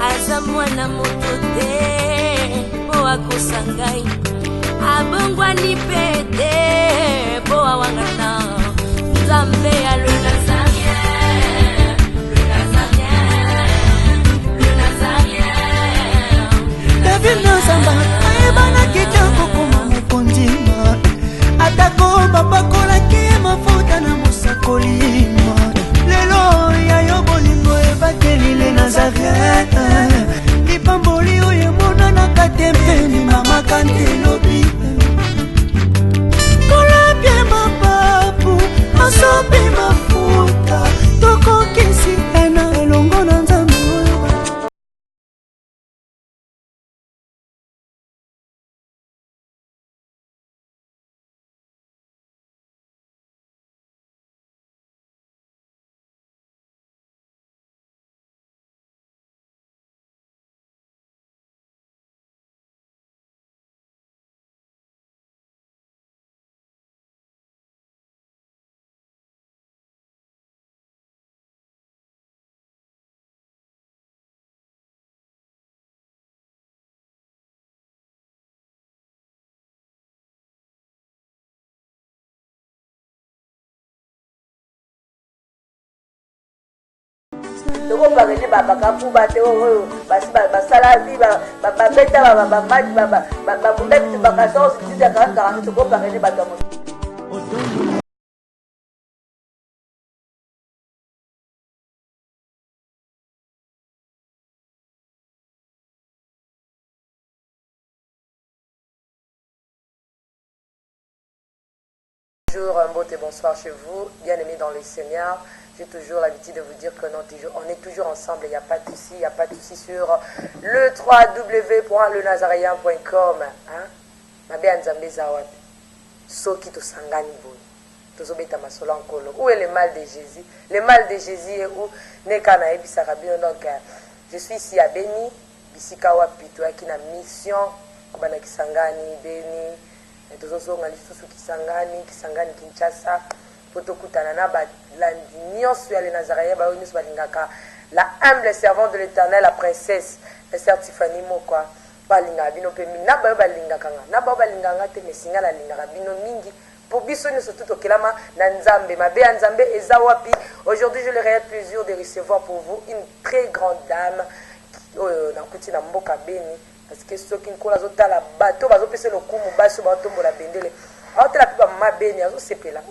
Aza mwana moto te po akosa ngai, abongwani pe te po awangana. Nzambe ya le Nazarien, le Nazarien, le Nazarien. David Nzamba ayebana kika kokoma mokondima, atako bapakolaki mafuta na mosakolima. Lelo yayo bolingo ebakeli le Nazarien, lipamboli oyo monana katembeni mama kantelobi. Kolapye mapapu masopi mafuta tokokisi ena elongo na Nzambe oyo. Toko parene bakapu bate oyo basi basala bi babeta babamadi babunda bitu bakaso sitida kaka toko parene bato mo. Bonjour, un beau et bonsoir chez vous, bien-aimés dans le Seigneur. J'ai toujours l'habitude de vous dire que on est toujours ensemble, il n'y a pas de souci, il n'y a pas de souci sur le www.lenazarien.com. Mabe Nzambe Zawad, Soki to Sangani Boy, Tozobeta Masolo Nkolo. Où est le mal de Jésus? Le mal de Jésus est où? Nekana Ebisa Rabino. Donc, je suis ici à Beni, Bisikawa Pitoa, qui a une mission, Kobana Kisangani, Beni, Tozozonga Lisusu Kisangani, Kisangani Kinshasa. La humble servante de l'Éternel, la princesse, la sœur Tiffany Mokwa, balinga bino pe mina ba balinga kanga na ba balinga te mesinga la linga bino mingi pour biso ne surtout okelama na Nzambe mabe ya Nzambe eza wapi. Aujourd'hui je le réel plaisir de recevoir pour vous une très grande dame na kuti na mboka Beni, parce que ceux qui nkola zotala bato bazopesa lokumu baso batombola bendele. Alors, tu as pu ma béni,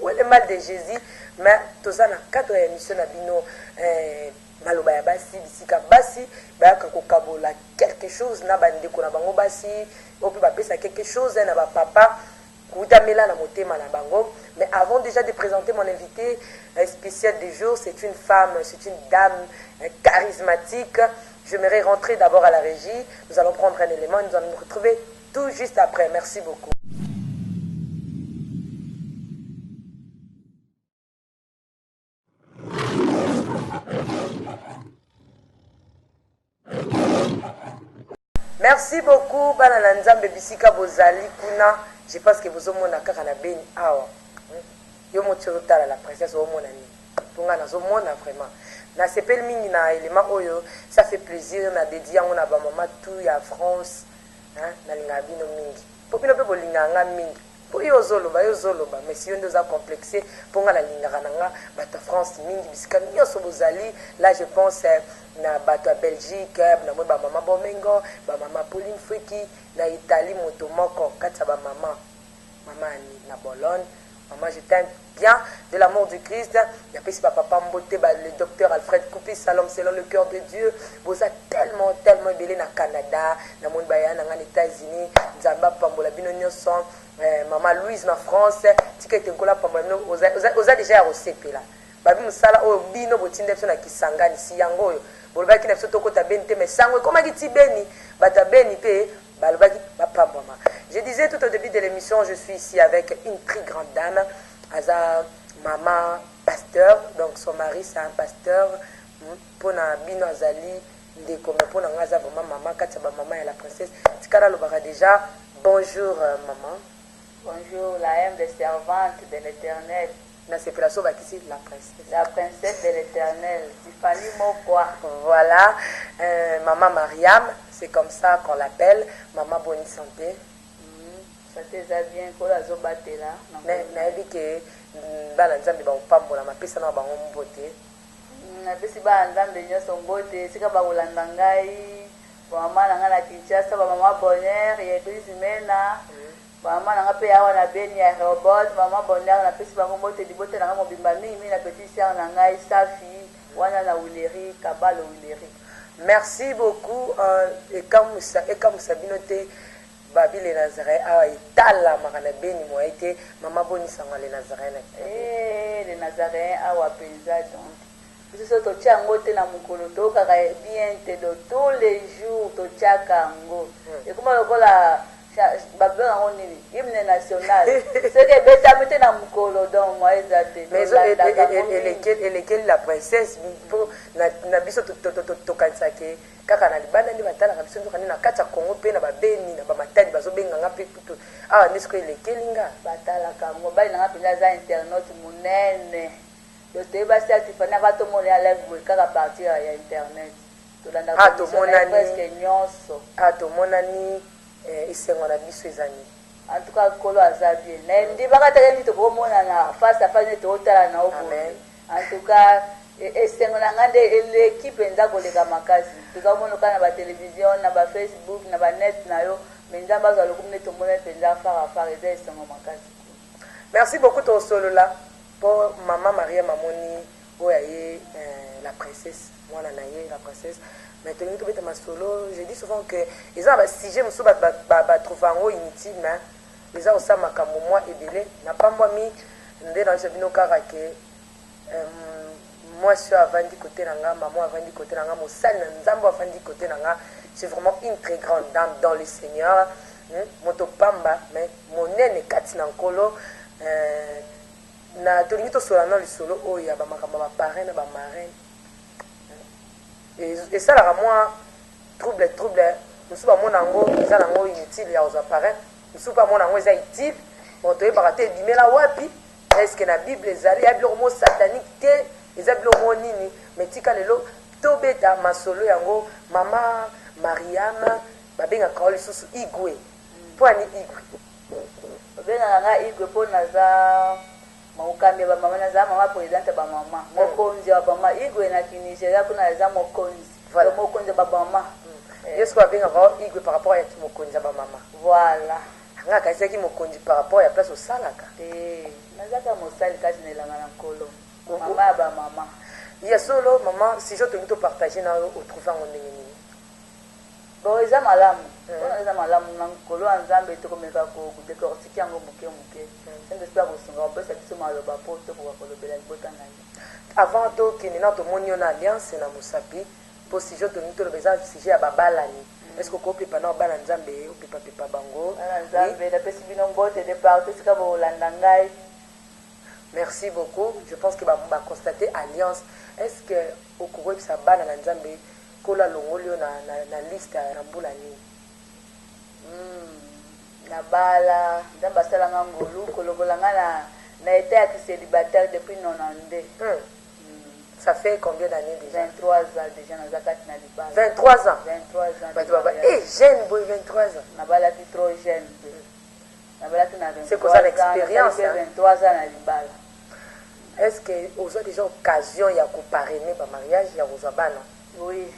où est le mal de Jésus? Mais tu as na 4 émissions na bino maloba ya basi bisika basi ba kakokabola quelque chose na bande ko na bango basi au peut pesa quelque chose na ba papa kutamela na motema na bango. Mais avant déjà de présenter mon invité spécial du jour, c'est une femme, c'est une dame charismatique. J'aimerais rentrer d'abord à la régie. Nous allons prendre un élément, nous allons nous retrouver tout juste après. Merci beaucoup. Merci beaucoup, Bana Nzambe Bisika Bozali Kuna. Je pense que vous avez kaka na Beni awa. Yo motsotala la princesse au monani. Tunga na zo mona vraiment. Na sepel mingi na élément oyo, ça fait plaisir na dédié on a ba mama tout ya France, hein, na linga bino mingi. Popino pe bolinga nga mingi. Po yo zoloba mais si on nous a complexé pour la linga nanga bata France mingi bisika nyoso bozali. Là je pense na bato ya Belgique, na mwe ba mama Bomengo, ba mama Pauline Fweki, na Italie moto moko kata ba mama ni na Bologne. Maman, je t'aime bien de l'amour du Christ. Il y a pas papa Mbote, le docteur Alfred Coupi, Salom selon le cœur de Dieu. Vous êtes tellement belé na Canada, na monde bayan, na États-Unis, Nzamba Pambola Bino Nyoson, maman Louise na France, tika tenkola Pambola Bino, oza déjà recépé là. Babi musala o bino botinde so na Kisangani si yango yo. Bolba ki na so toko ta bente mais sango comment dit beni, bata beni pe. Je disais tout au début de l'émission, je suis ici avec une très grande dame, Aza maman pasteur, donc son mari c'est un pasteur, pour na bino azali, pour na ngaza vraiment maman, kataba maman et la princesse. Tikara lobara déjà, bonjour maman. Bonjour la âme des servantes de l'Éternel. na sepelation bakisi la princesse. La princesse de l'Éternel, Tiffany Mokwa. Voilà, maman Mariam, c'est comme ça qu'on l'appelle, maman Bonne Santé. Ça te bien ko la zobatela. Na dit que bana nzambe ba opambola mapesa na bango mbote. Na pesi ba nzambe nyoso mbote, sika ba kolanda ngai. Mama na nga na Kinshasa, ba mama Bonheur, ya Chris Mena. Mama na nga pe awa na Beni ya Robot, mama Bonheur na pesi bango mbote dibote na nga mobimba mingi na petit sœur na ngai Safi, wana na Wileri, Kabalo Wileri. Merci beaucoup et comme Sabino te Babi les Nazaré a itala makana Beni mo été mama Boni sanga les Nazaré les Nazaré a wa penza donc biso to chango te na mukolo to kaka bien te de tous les jours to chaka ngo et comme lokola babela ngo nini hymne national c'est que beta mete na mukolo donc moi ezate mais elle la princesse pour na biso to kanisa ke kaka na libanda ndi batala biso ndo kanina kata Congo pe na babeni na bamatadi bazobenga nga pe puto ah nesko elekelinga batala kango bai na ngapinda za internet munene yo te ba certificat ba to mona live kaka partir ya internet to landa to mona presque nyonso to mona ni isengo na biso ezani en tout cas kolo aza bien na ndi baka tele to ko mona na face à face to tala na obo en tout cas esengo na ngande l'équipe nza koleka makasi tozamona kana ba télévision na ba Facebook na ba net na yo menza bazo lokumne to mona penza fara eza esengo makasi. Merci beaucoup ton solo là pour maman Maria Mamoni oyaye la princesse mwana na ye la princesse maintenant to beta ma solo je dis souvent que ils ont si j'aime so ba trouver en inutile mais ils ont ça makambo moi ebele na pamba mi ndé dans ce bino kara que moi je suis avant du côté nanga maman avant du côté nanga mosali nzambo avant du côté nanga c'est vraiment une très grande dame dans le Seigneur moto pamba mais monene kati na nkolo na tolingi tosola na lisolo oyo ya bamakambo ba parrain na ba marraine et ça la moi trouble musu ba mona ngo eza nango inutile ya oza parrain musu ba mona ngo eza utile moto yebaka te ebimela wapi est-ce que na bible ezali ya biloko mo satanique te eza biloko nini mais tika lelo tobeta masolo yango mama Mariam babengaka o lisusu igwe mpo ani igwe babengaka nga igwe mpo naza maukambi ba mama naza mama présidente ba mama mokonzi wa mama igwe na Nigeria kuna naza mokonzi voilà mokonzi ba mama yesu babengaka igwe par rapport ya mokonzi ba mama voilà nga kaisaki mokonzi par rapport ya place osalaka nazaka mosali kasi nelanga na nkolo mama ba mama ya solo mama si je te to partager na o trouver en ndenge nini bon eza malamu mpona eza malamu na nkolo ya nzambe tokomeka kodecortique yango moke sende sikoya kosunga kopesa biso maloba mpo tokoka kolobela libota na ye avant tokende na tomoni yo na alliance na mosapi mpo si je tolingi toloba eza sujet ya babalani est-ce que okopepa na obana nzambe opepapepa bango bana nzambe napesi bino mbote de partout esika bolanda ngai. Merci beaucoup. Je pense que va constater alliance. Est-ce que au Congo ça bana na nzambe kola longolio na liste na mbulani na bala nzamba sala ngolu kolongola na état ya célibataire depuis 92. Ça fait combien d'années déjà? 23 ans déjà na zakati na libala. 23 ans. 23 ans. Bah tu vas jeune boy 23 ans. Na bala ki trop jeune. Na bala ki na 23 ans. C'est quoi ça l'expérience? 23 ans na libala. Est-ce que vous avez déjà occasion ya ko parrainer ba mariage ya Rosabana? Oui.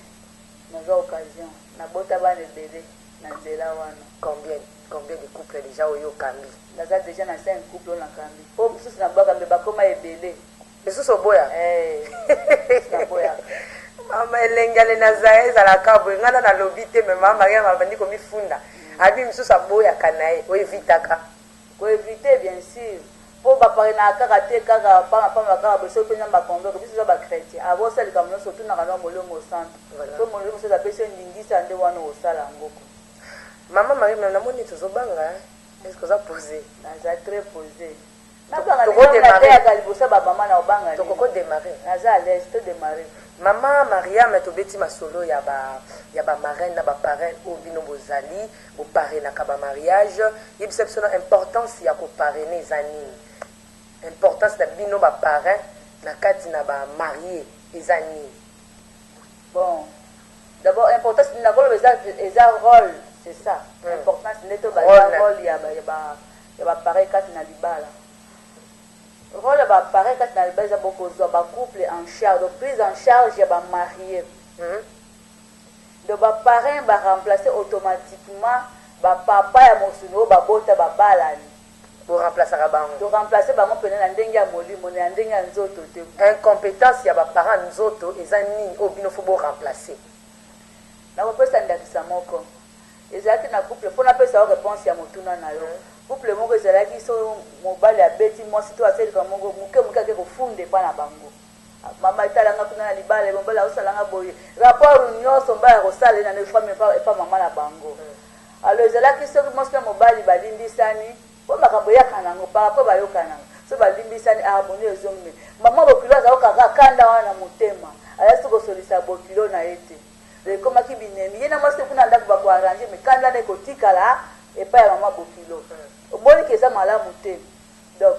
Nous avons occasion. Na bota bana bébé na nzela wana. Combien de couples déjà au kambi? Naza déjà na 5 couples na kambi. Po mususu na baka mbeba koma ebele. Mususu boya. Na boya. Mama elengale na zae za la kabo ngana na lobite me mama Maria mabandi ko mifunda. Abi mususu boya kanae o evitaka. Ko éviter bien sûr. Po ba parena kaka te kaka pa kaka bo so pena ba kongo ko biso ba chrétien. Abo sali comme no surtout na kana molongo centre. To molongo so da pesa ndingisa nde wana osala ngoko. Maman Marie, na moni tozobanga, est-ce que ça posé? Naza très posé. Na banga démarrer ya kalibosa ba maman na obanga. Toko démarrer. Naza à l'aise to démarrer. Maman Maria metobeti masolo ya ba marraine na ba parrain au bino bozali, bo parrainer na ka ba mariage, yebisa biso na importance ya ko parrainer zanini. importance na bino baparrain na kati na bamarie eza nini? Bon, d'abord importance na kolo eza rôle, c'est ça. Importance neto ba rôle ya baparrain kati na libala. Rôle ya baparrain kati na libala eza beaucoup zo ba couple en charge, donc prise en charge ya ba marié. Donc baparrain ba remplacer automatiquement ba papa ya mosuno ba bota ba balani. Pour remplacer bango. Donc remplacer bango pene na ndenge ya molimo na ndenge ya nzoto te. Incompétence ya baparents nzoto eza nini obino fo bo remplacer. Na kopesa ndakisa moko. Ezalaki na couple pona pesa réponse ya motuna na yo. Couple moko ezalaki so mobali ya beti mwasi to aseli ka moko muke ke kofunde pa na bango. Mama italanga kuna na libala mobali osalanga boye. Rapport nyonso mbala kosala na ne femme pa mama na bango. Alors ezalaki so mwasi na mobali balindisani po makambo yakanango par rapport bayokana so balimbisani abonné ezombe mama bokilo azaoka kanda wana motema ayasi kosolisa bokilo na ete lekomaki binemi ye na mwasi kuna ndako bako arranger mais kanda ne kotikala epa ya mama bokilo omoni ke eza malamu te donc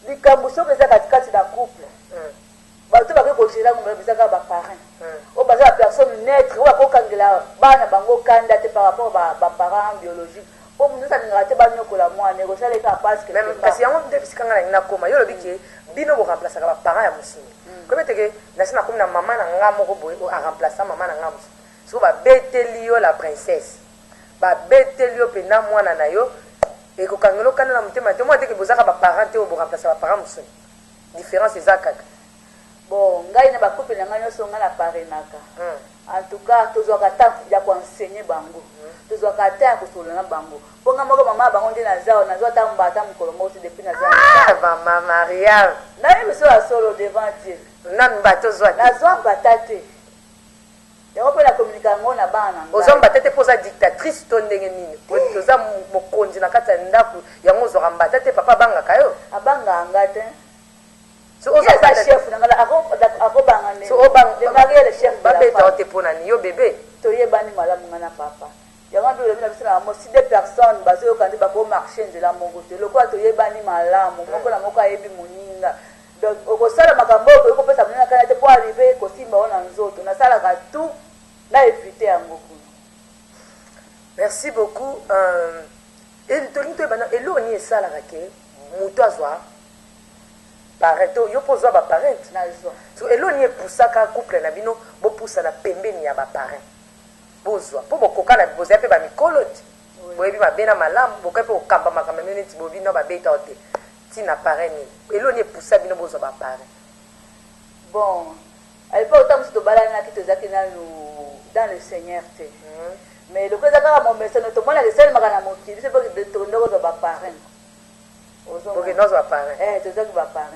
likambo soki eza katikati na couple bato bake kogérer ngo bizaka baparrain o baza ba personne neutre o bakokangela bana bango kanda te par rapport baparents biologiques. Pour nous, ça ne rate pas la moi, négocier les cas parce que. Même parce qu'il y a un peu de piscine na koma, yo le biki, bino bo remplacer les parents ya musini. Comme tu que, nasi na comme na maman na nga moko boy, a remplacer maman na nga musini. So ba betelio la princesse, ba betelio pe na mwana na yo, et ko kangelo kana na mutema te moi te que bozaka ba parents te bo remplacer ba parents musini. Différence c'est ça kaka. Bon, ngai na ba couple na nga nyonso nga na parenaka. En tout cas, tozwaka ta ya ko enseigner bango. Tozwaka ta ya kosolana bango. Ponga moko mama bango ndi na zao na zota mbata mukolo mosi depuis na zao. Ah, maman Maria. Na yemi so la solo devant Dieu. Nan bato zwa. Na zwa batate. Yango pe na communiquer ngo na bana. Ozwa batate poza dictatrice to ndenge nini. Toza mokonzi na kati ya ndaku yango zwa batate papa banga kayo. Abanga ngate. So oza chef na ngala ako banga ne. So obang le mari le chef ba beta ote pona ni yo bébé. To yebani malamu ngana papa. Yango bi le mina bisana mo si deux personnes bazo kandi ba ko marcher nzela mongo te. Lokwa to yebani malamu moko na moko ayebi moninga. Donc okosala makambo ko pesa mona kana te pour arriver ko simba ona nzoto. Na sala ka tout na éviter yango. Merci beaucoup. Et to bana elo ni sala ka ke muto azwa pareto yo pozwa ba parent na zo so eloni epusaka couple na bino bo pusa na pembeni ya ba parent bozwa po bokoka na bozya pe ba mikoloti boyebi mabena malamu bokoka pe okamba makambo neti bobino ba beta ote tina parent ni eloni epusa bino bozwa ba parent. Bon à l'époque autant to balana ki tozaki na dans le Seigneur te mais le koza kaka mo message to mona le sel makana mokili c'est pas que to ndoko zo ba parent. Ok, nous sommes parents. Tu sais que parents.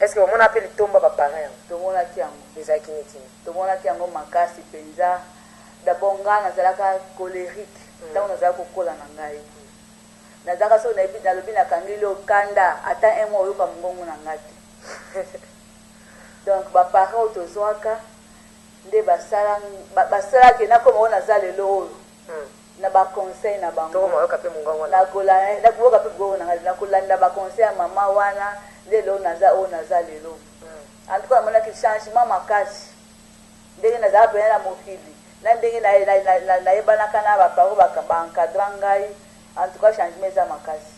Est-ce que on appelle tomba ba parents? Tout le monde a qui en les akiniti. Tout le monde a qui en makasi penza. D'abord ngana zalaka colérique. Donc nous avons kola na ngai. Na zaka so na ebi na lobi na kangilo kanda ata un mois yo ka mungongo na ngati. Donc ba parents to zoaka nde basala ke na koma ona zalelo. Na ba conseil na bango to mo yoka pe mungongo na kola na kuoka pe go na kolanda ba conseil mama wana lelo naza lelo en tout cas mona ki changement makasi ndenge naza pe na mokili na ndenge na yebana kana ba paro ba encadrer ngai en tout cas changement za makasi.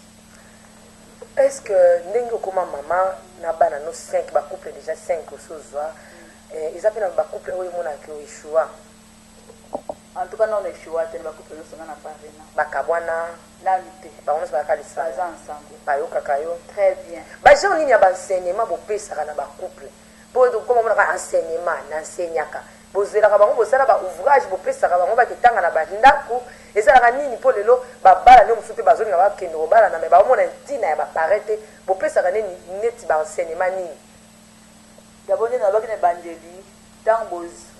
Est-ce que ndenge koma mama na bana no 5 ba couple déjà 5 osozwa ils appellent ba couple oyo mona ki oishua. En tout cas, non, les choix, tu vas couper le son à Paris. Bakabwana, la lutte. Par contre, ça va caler ça. Ensemble. Payo kakayo. Très bien. Bah, j'ai un ligne à enseignement pour payer ça dans ba couple. Pour comment on a enseignement, n'enseignaka. Bozela ka bango bosala ba ouvrage pour payer ça bango ba kitanga na ba ndako. Et ça la nini pour lelo ba bala no msupe bazoni na ba kendo bala na me ba mona ntina ya ba parete pour payer ça nini neti ba enseignement nini. D'abord, nous avons une évangélie. Tant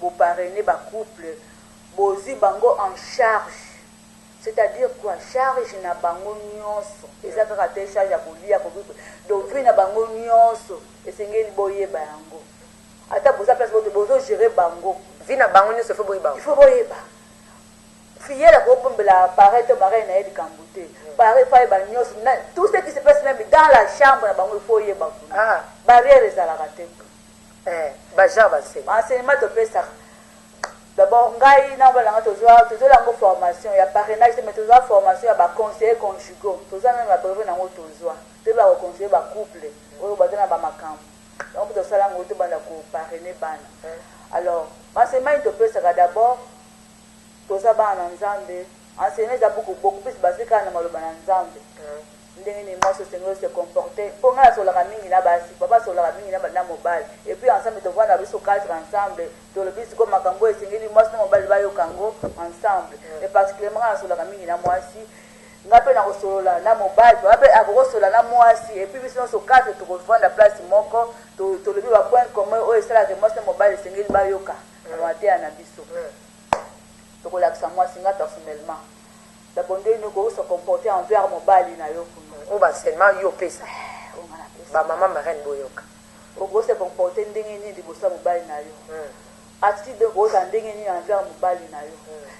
vous parrainez ba couple. Bozi bango en charge, c'est-à-dire quoi charge na bango nyonso eza kaka te charge ya kolia ko donc vi na bango nyonso esengeli boyeba yango ata boza place boto bozo gérer bango vi na bango nyonso faut boyeba il faut boyeba filleule la pareil to pareil na yedi kambuté pareil fa ba nyos tout ce qui se passe même dans la chambre na bango il faut yeba ah barrière les alaraté baja base enseignement to pesa d'abord ngai na balanga toujours la formation ya parrainage mais toujours formation ya ba conseiller conjugaux toujours même la brevet na ngo toujours te ba conseiller ba couple oyo bazana ba makambo donc to sala ngo to banda ko parrainer bana alors enseignement to pesa d'abord toza bana nzambe enseigner za beaucoup plus basika na maloba na nzambe ndenge ni moso sengo se comporter pour nga so la mingi na basi papa so la mingi na mobile et puis ensemble to voir biso cadre ensemble to le biso comme makambo esengeli moso na mobile ba yo kango ensemble et particulièrement so la mingi na mwasi ngape na kosolola na mobile ngape akosola na mwasi et puis biso so cadre to ko fanda place moko to le bi ba point commun o esala que moso na mobile esengeli ba yo ka na te na biso to ko laksa mwasi nga personnellement d'abord nous ko se comporter envers mobile na yo o ba seulement yo pesa ba mama marraine boyoka o go se comporter ndenge ni libosa mobile na yo attitude ko za ndenge ni envers mobile na yo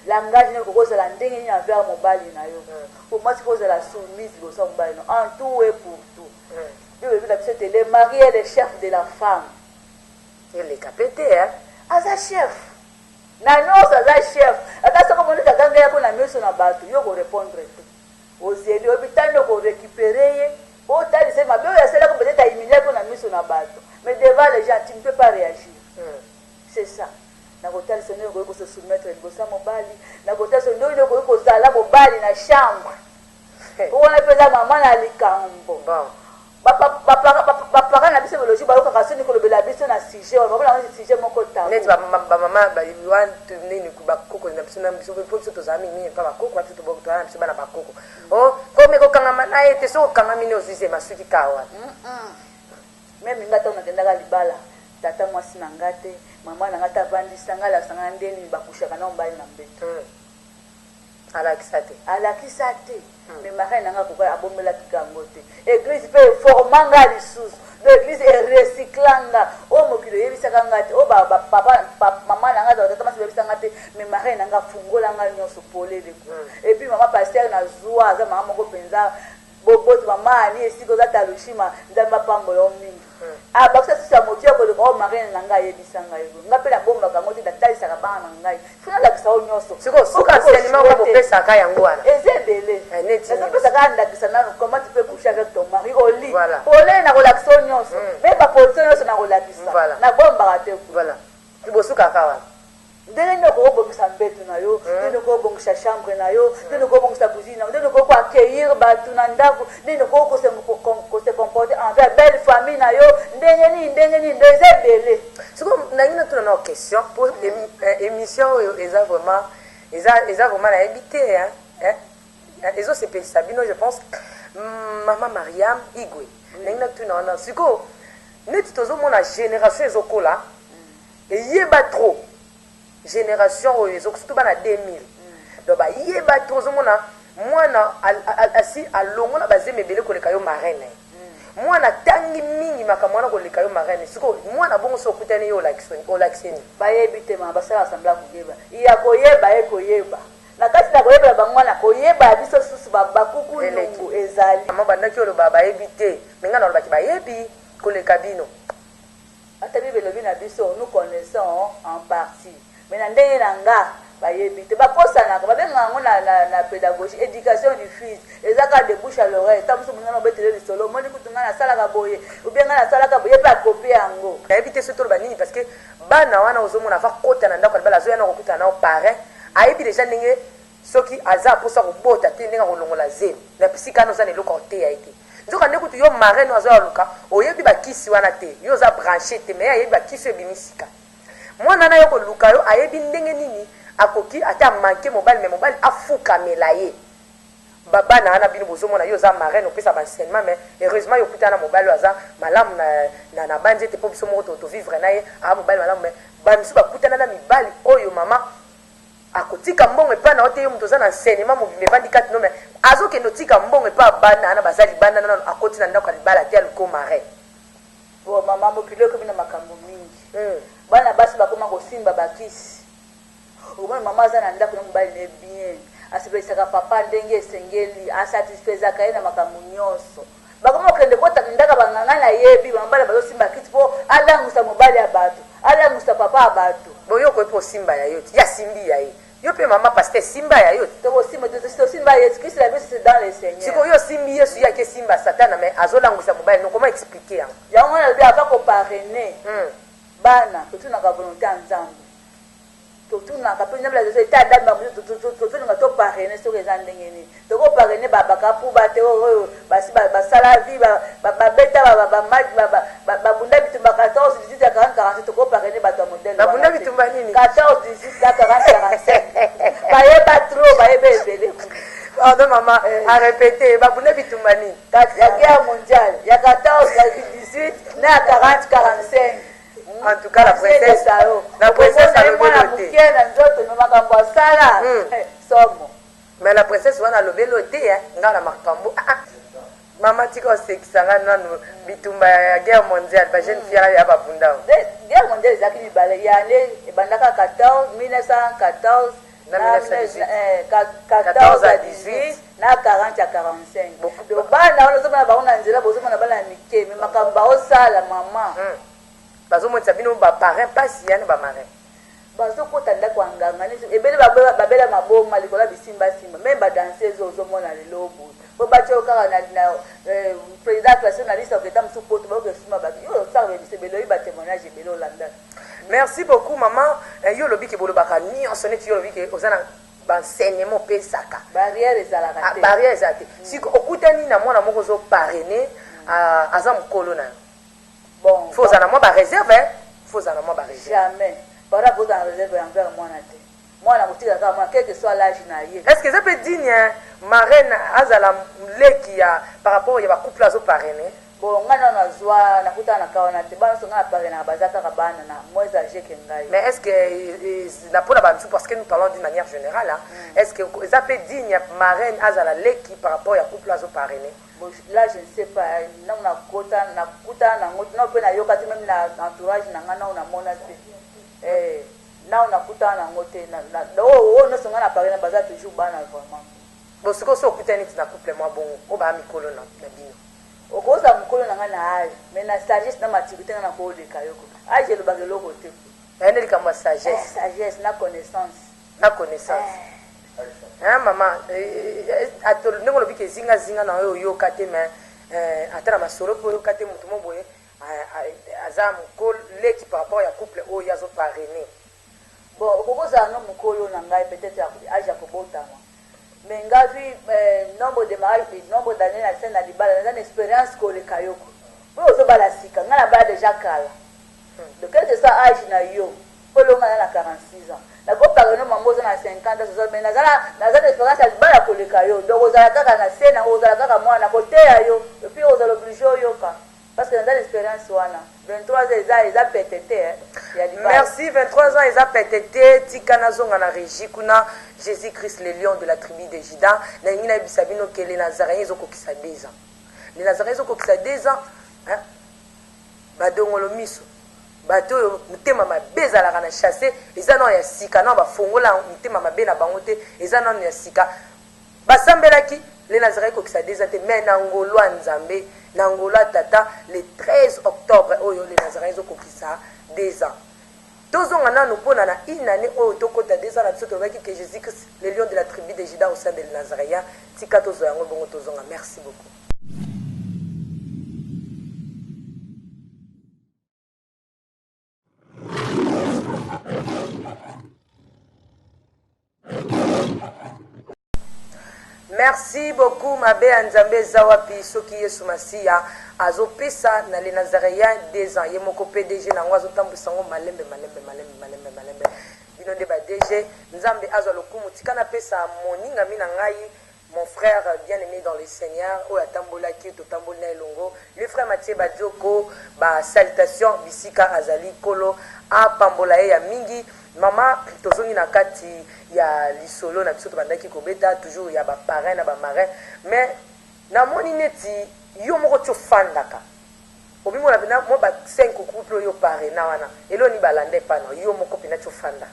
langage ne ko za la ndenge ni envers mobile na yo pour moi c'est la soumise libosa mobile en tout et pour tout Dieu veut la c'est le mari est le chef de la femme il est capité hein asa chef na nyonso aza chef ata soko monisa ganga yako na miso na bato yo ko répondre te ozeli obitando ko récupérer ye otali c'est mabe oyo asala ko peut-être humilier ko na miso na bato mais devant les gens tu ne peux pas réagir c'est ça na kotali sonne ko se soumettre libosa mobali na kotali sonne ko zala mobali na chambre on pesa mama na likambo papa na biso biologie ba yoka kasoni ko lobela biso na sujet on va la sujet moko ta net ba mama ba yuan nini ku ba koko na biso na biso po biso to zami mi pa ba koko ba biso to na biso bana ba koko oh comme ko kanga na ete so kanga mini osise masuki kawa même ngata na kenda libala tata mwasi na ngate mama na ngata bandi sangala sanga ndeni ba kushaka na mbali na mbeto ala kisate mais marin nanga ko abomela kikango te église pe formanga lisusu l'église est recyclanga o mokilo yebisaka ngate o papa mama nanga tata masi yebisaka ngate mais marin nanga fungola nga nyonso polele et puis mama pasteur na zwa za mama moko penza boboto mama ni esiko za talushima nzamba pambo yo mingi bakisa sisa motia ko le marin nanga yebisanga yo ngapela bomba kango te datali saka bana ngai funa la kisa o nyonso siko suka selima ko pesa ka yango wana ezebele neti pesa ka ndakisa nanu comment tu peux coucher avec ton mari au lit polé na ko la kisa o nyonso mais ba position nyonso na ko la kisa na bomba te voilà ibosuka ka wana ndenge ndeko obongisa mbetu na yo ndeko obongisa chambre na yo ndeko obongisa cuisine ndeko ko accueillir batu na ndako ndeko ko se comporter envers belle famille na yo ndenge ni ndezebele siko nangina tuna na question pour émission eza vraiment na habité hein ezo se pesa bino je pense maman Mariam Igwe nangina tuna na siko neti tozo mona génération ezokola eyeba trop génération oyo ezokusutu bana 2000 donc ba yeba tozomona mwana asi alongo na bazeme ebele koleka yo marraine mwana tangi mingi makamwana koleka yo marraine siko mwana bongo so kutani yo olakiseni bayebi te ma basala assemblée koyeba iya koyeba ekoyeba na kati na koyeba bangwana koyeba biso susu bakuku nungu ezali mama bandaki oloba bayebi te menga na olobaki bayebi koleka bino ata bibelobi na biso nous connaissons en partie mais na ndenge na nga bayebi te bakosanaka babengaka yango na pédagogie éducation du fils ezaka de bouche à l'oreille ta mosu mongana obetele lisolo omoni kutu ngai nasalaka boye obie ngai nasalaka boye mpe akopie yango nayebi te soki oloba nini parce que bana wana ozomona ava kota na ndako libala azoya na kokutana nao parrain ayebi deja ndenge soki aza mposa kobota te ndenge akolongola zelo na bisika wana oza na eloko aoteya ye te nzoka nde kutu yo marraine azoya luka oyebi bakisi wana te yo oza branché te mais ayebi bakisi oyo ebimisika mwana na yo koluka yo ayebi ndenge nini akoki ata manke mobali mais mobali afukamela ye bana wana bino bozomona yo oza marraine opesa baenseignement mais heureusement yo okutana na mobali oyo aza malamu na bandi ete mpo biso moko tovivre na ye aa mobali malamu mais bamisu bakutana na mibali oyo mama akotika mbongo epa na yo te yo moto oza na enseignement mobima evandi kati no mais azokende otika mbongo epa bana wana baza libanda nano akoti na ndako ya libala te aluko marraine bo mama mokili ekomi na makambo mingi bana basi bakoma kosimba bakisi okomona mama aza na ndako na mobali ne bien asepelisaka papa ndenge esengeli asatisfaisaka ye na makambo nyonso bakoma okende kotaka ndaka banganga na yebi bamobali bazosimba kiti mpo alangusa mobali ya bato alangusa papa ya bato boyoko mpo simba ya yo ya simbi ya ye yo mpe mama paster simba ya yo tokosimba yesu kristo na biso c'est dans le seigneur siko yo simbi yesu yake simba satana mais azolangusa mobali no comment expliquer yango yango wana lobi ava koparene bana totunaka volonté ya nzambe totunaka mpe nzambe azo ete adambi yango totunaka toparene soki eza ndenge nini tokoparene bakapuba te oyo basi basala vi babeta babunda bitumba 14 18 ya 40 47 tokoparene bato ya modele babunda bitumba nini 14 18 ya 40 45 bayeba tro bayeba ebele pardon mama a répété babunda bitumba nini ya guerre mondiale ya 14 ya 18 na ya 40 45 en tout cas la princesse mwana moke na nzoto no makambo asala somo mais la princesse wana alobeli te nga na makambo mama tika osekisanga nanu bitumba ya guerre mondiale bajeune fille ya babunda guerre mondiale ezalaki mibale ya ane ebandaka 1914 14 à 18 na 40 à 45 donc bana wana ozomona bango na nzela bozomona bana ya mike me makambo baosala mama bazomonisa bino baparin mpasi yani bamarin bazokota ndako ya nganga ebele babela maboma likolo ya bisimbasimba me badanseuse ozomona lelo boye po batyo kaka na président classe na liste oketa mosu poto bakokesuma bato yo osaka bebisebele oyiba témoignage ebele olandaka merci beaucoup maman yo olobi ke bolobaka nyonso neti yo olobi ke oza na baenseignement opesaka barrière ezalaka te barrière eza te siko okutani na mwana moko ozoparene aza mokolo na yo bon faut ozala mwa baréserve faut ozala mwa baréserve jamais bara kozala réserve envers mwana te mwana kotikala kaka mwana quel que soit l'âge na ye est ce que eza mpe digne marraine azala leki ya par rapport ya bacouple azoparene bon nga nano azwa nakutana na kawana te bana nyonso nga na parenaka baza kaka bana na moins âgé ke ngai mais est ce que na mpona bamisu parce que nous parlons d'une manière générale est ce que eza mpe digne marraine azala leki par rapport ya couple azoparene là je ne sais pas nango nakutana nango nao mpe nayoka te même na entourage na nga nao namona te nao nakutana nango te oyo nyonso nga na parena baza toujours bana vraiment bon sikoyo so okutani neti na couple mwa bongo o baa mikolo na bino okoza mokolo na nga na age mais na sagesse na maturité nga na kooleka yoko age elobaka eloko te ayende likambo ya sagesse sagesse na connaissance na connaissance mama ndenge olobi ke ezingazinga na oyo oyoka te mais ata na masolo mpo oyoka te moto mo boye aza mokolo leki par rapport ya couple oyo azoparene bon okokozala no mokolo na ngai peut-être age ya kobotama mais nga vi nombre de mariage nombre d'années na scène na libala naza na expérience koleka yoko po ozobala sika nga na bala déjà kala de quel que soit âge na yo olonga na 46 ans nakopaka no mama oza na 50 ans mais naza na expérience ya libala koleka yo donc ozala kaka na scène yango ozala kaka mwana koteya yo epuis ozala oblige oyoka parce que naza na expérience wana 23 ans eza petete ya libala merci 23 ans eza petete tika nazonga na régie kuna jésus christ le lion de la tribu de juda nalingi nayebisa bino ke le nazaréen ezokokisa 2 ans le nazaréen ezokokisa 2 ans badongolo miso bato oyo motema mabe ezalaka na chasse eza nano ya sika nano bafongola motema mabe na bango te eza nano ya sika basambelaki le nazaréen ekokisa 2 ans te mais na ngolo ya nzambe na ngolo ya tata le 13 octobre oyo le nazaréen ezokokisa 2 ans tozonga nano mpona na une année oyo tokota 2 ans na biso tolobaki ke jésus christ le lion de la tribu de juda au sein de le nazaréen tika tozwa yango bongo tozonga merci beaucoup merci beaucoup mabe ya nzambe eza wapi soki yesu masiya azopesa na le nazaréen 2 ans ye moko pdg nango azotambwisa yango malembe bino nde badg nzambe azwa lokumu tika napesa moningami na ngai mon frère bien aimé dans le seigneur oyo atambolaki totamboli na elongo le frère Mathieu Badioko basalutation bisika azali kolo apambola ye ya mingi mama tozongi na kati ya lisolo na biso tobandaki kobeta toujours ya baparin na bamarin mais namoni neti yo moko ti ofandaka obimona mpena mo ba 5 couple oyo parena wana eloni balanda epana yo moko mpena ti ofanda